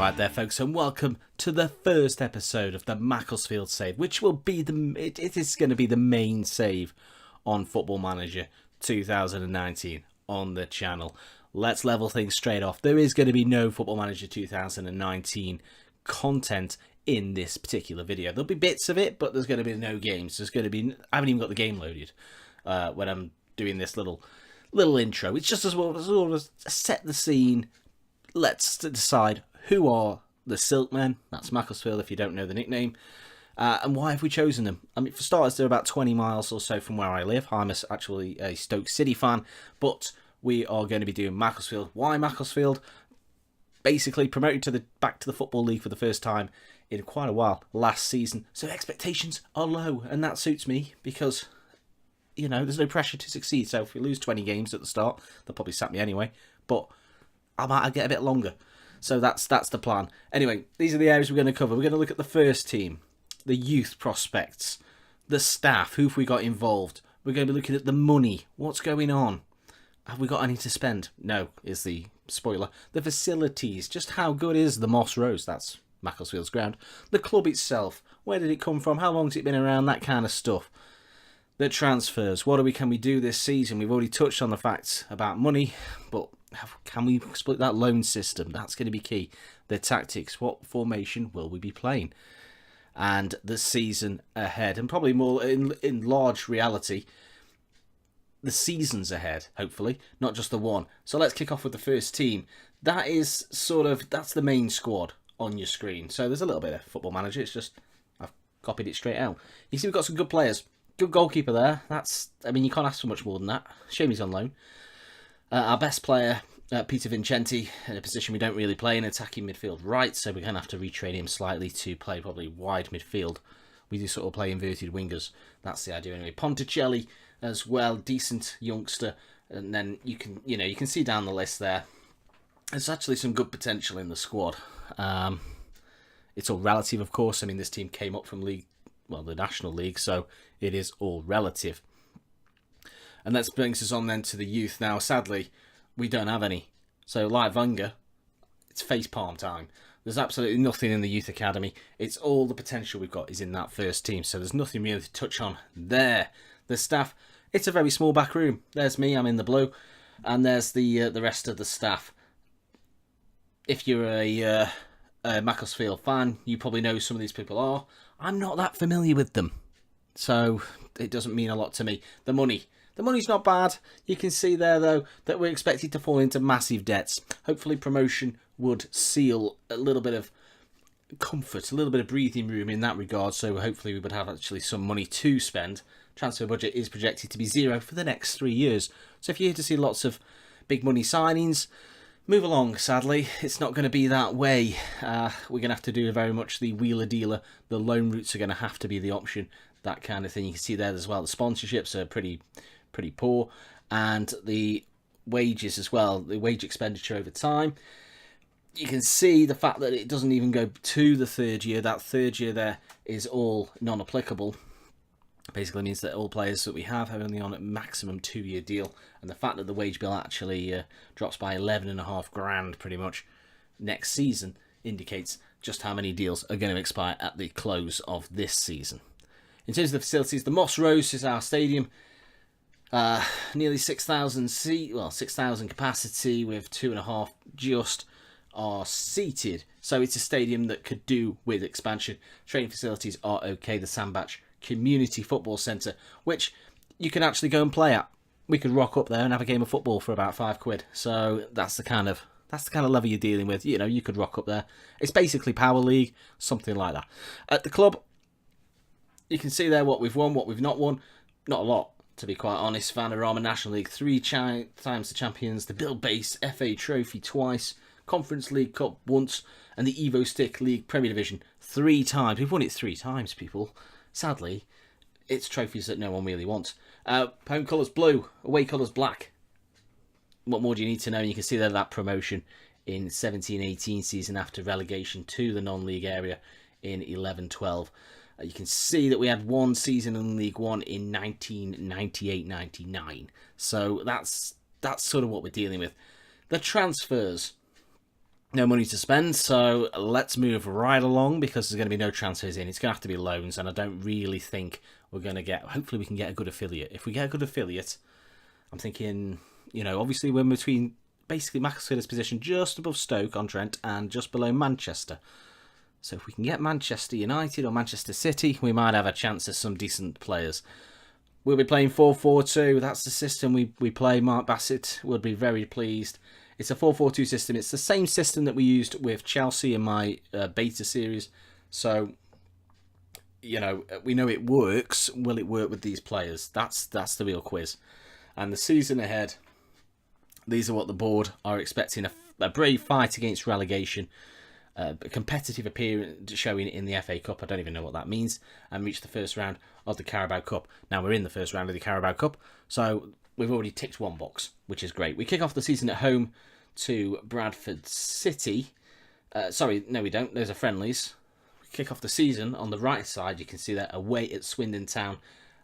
Alright there folks, and welcome to the first episode of the Macclesfield save, which will be it is going to be the main save on Football Manager 2019 on the channel. Let's level things straight off. There is going to be no Football Manager 2019 content in this particular video. There'll be bits of it, but there's going to be no games. I haven't even got the game loaded when I'm doing this little intro. It's just as well as set the scene. Let's decide who are the Silkmen. That's Macclesfield if you don't know the nickname. And why have we chosen them? I mean, for starters, they're about 20 miles or so from where I live. I'm actually a Stoke City fan, but we are going to be doing Macclesfield. Why Macclesfield? Basically promoted back to the Football League for the first time in quite a while last season. So expectations are low, and that suits me because, you know, there's no pressure to succeed. So if we lose 20 games at the start, they'll probably sack me anyway. But I might get a bit longer. So that's the plan. Anyway, these are the areas we're going to cover. We're going to look at the first team, the youth prospects, the staff, who have we got involved. We're going to be looking at the money. What's going on? Have we got any to spend? No, is the spoiler. The facilities, just how good is the Moss Rose? That's Macclesfield's ground. The club itself, where did it come from? How long's it been around? That kind of stuff. The transfers, can we do this season? We've already touched on the facts about money, but can we split that loan system? That's going to be key. The tactics, what formation will we be playing? And the season ahead, and probably more in large reality, the seasons ahead, hopefully, not just the one. So let's kick off with the first team. That's the main squad on your screen. So there's a little bit of Football Manager. It's just, I've copied it straight out. You see we've got some good players. Good goalkeeper there. You can't ask for much more than that. Shame he's on loan. Our best player, Peter Vincenti, in a position we don't really play in, attacking midfield right, so we're going to have to retrain him slightly to play probably wide midfield. We do sort of play inverted wingers. That's the idea anyway. Ponticelli as well, decent youngster, and then you can see down the list there. There's actually some good potential in the squad. It's all relative, of course. I mean, this team came up from the National League, so it is all relative. And that brings us on then to the youth. Now, sadly, we don't have any. So, like Wenger, it's facepalm time. There's absolutely nothing in the youth academy. It's all the potential we've got is in that first team. So there's nothing really to touch on there. The staff, it's a very small back room. There's me, I'm in the blue. And there's the rest of the staff. If you're a Macclesfield fan, you probably know who some of these people are. I'm not that familiar with them. So it doesn't mean a lot to me. The money's not bad. You can see there, though, that we're expected to fall into massive debts. Hopefully promotion would seal a little bit of comfort, a little bit of breathing room in that regard. So hopefully we would have actually some money to spend. Transfer budget is projected to be zero for the next 3 years. So if you're here to see lots of big money signings, move along. Sadly, it's not going to be that way. We're going to have to do very much the wheeler dealer. The loan routes are going to have to be the option. That kind of thing. You can see there as well. The sponsorships are pretty poor, and the wages as well, the wage expenditure over time. You can see the fact that it doesn't even go to the third year. That third year there is all non-applicable. Basically means that all players that we have are only on a maximum 2-year deal, and the fact that the wage bill actually drops by 11.5 grand pretty much next season indicates just how many deals are going to expire at the close of this season. In terms of the facilities, the Moss Rose is our stadium. Nearly 6,000 capacity, with 2.5 just are seated. So it's a stadium that could do with expansion. Training facilities are okay. The Sandbach Community Football Centre, which you can actually go and play at. We could rock up there and have a game of football for about £5. So that's the kind of level you're dealing with. You know, you could rock up there. It's basically Power League, something like that. At the club, you can see there what we've won, what we've not won. Not a lot, to be quite honest. Vanarama National League 3 times the champions, the Bill Base FA Trophy twice, Conference League Cup once, and the Evo Stick League Premier Division 3 times. We've won it 3 times, people. Sadly, it's trophies that no one really wants. Home colours blue, away colours black. What more do you need to know? You can see there that promotion in 17-18 season after relegation to the non-league area in 11-12. You can see that we had one season in League One in 1998-99. So that's sort of what we're dealing with. The transfers. No money to spend, so let's move right along because there's going to be no transfers in. It's going to have to be loans, and I don't really think we're going to get... Hopefully we can get a good affiliate. If we get a good affiliate, I'm thinking, you know, obviously we're between basically Macclesfield's position just above Stoke-on-Trent and just below Manchester. So if we can get Manchester United or Manchester City, we might have a chance at some decent players. We'll be playing 4-4-2. That's the system we play. Mark Bassett would be very pleased. It's a 4-4-2 system. It's the same system that we used with Chelsea in my beta series. So, you know, we know it works. Will it work with these players? That's the real quiz. And the season ahead, these are what the board are expecting. A brave fight against relegation. A competitive appearance showing in the FA Cup. I don't even know what that means. And reach the first round of the Carabao Cup. Now we're in the first round of the Carabao Cup. So we've already ticked one box, which is great. We kick off the season at home to Bradford City. Sorry, no we don't. Those are friendlies. We kick off the season on the right side. You can see that away at Swindon Town.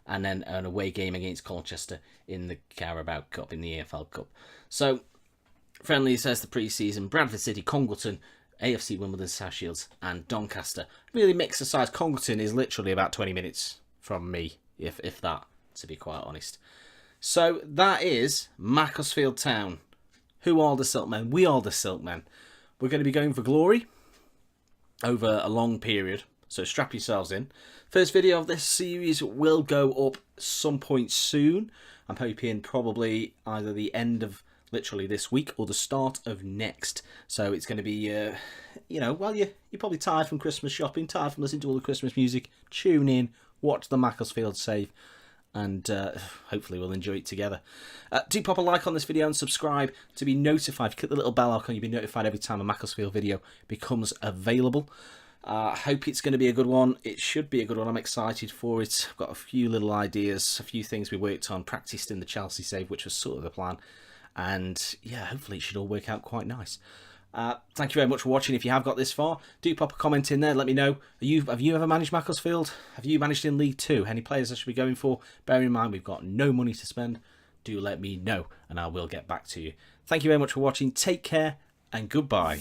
And then an away game against Colchester in the Carabao Cup, in the EFL Cup. So, friendlies says the pre-season. Bradford City, Congleton, AFC Wimbledon, South Shields and Doncaster. Really mixed size. Congleton is literally about 20 minutes from me, if that, to be quite honest. So that is Macclesfield Town. Who are the Silkmen? We are the Silkmen. We're going to be going for glory over a long period, so strap yourselves in. First video of this series will go up some point soon. I'm hoping probably either the end of literally this week or the start of next. So it's going to be, you know, well, you're probably tired from Christmas shopping, tired from listening to all the Christmas music. Tune in, watch the Macclesfield save, and hopefully we'll enjoy it together. Do pop a like on this video and subscribe to be notified. Click the little bell icon, you'll be notified every time a Macclesfield video becomes available. I hope it's going to be a good one. It should be a good one. I'm excited for it. I've got a few little ideas, a few things we worked on, practiced in the Chelsea save, which was sort of the plan. And yeah, hopefully it should all work out quite nice. Thank you very much for watching. If you have got this far, do pop a comment in there. Let me know. Have you ever managed Macclesfield? Have you managed in League 2? Any players I should be going for? Bear in mind, we've got no money to spend. Do let me know, and I will get back to you. Thank you very much for watching. Take care, and goodbye.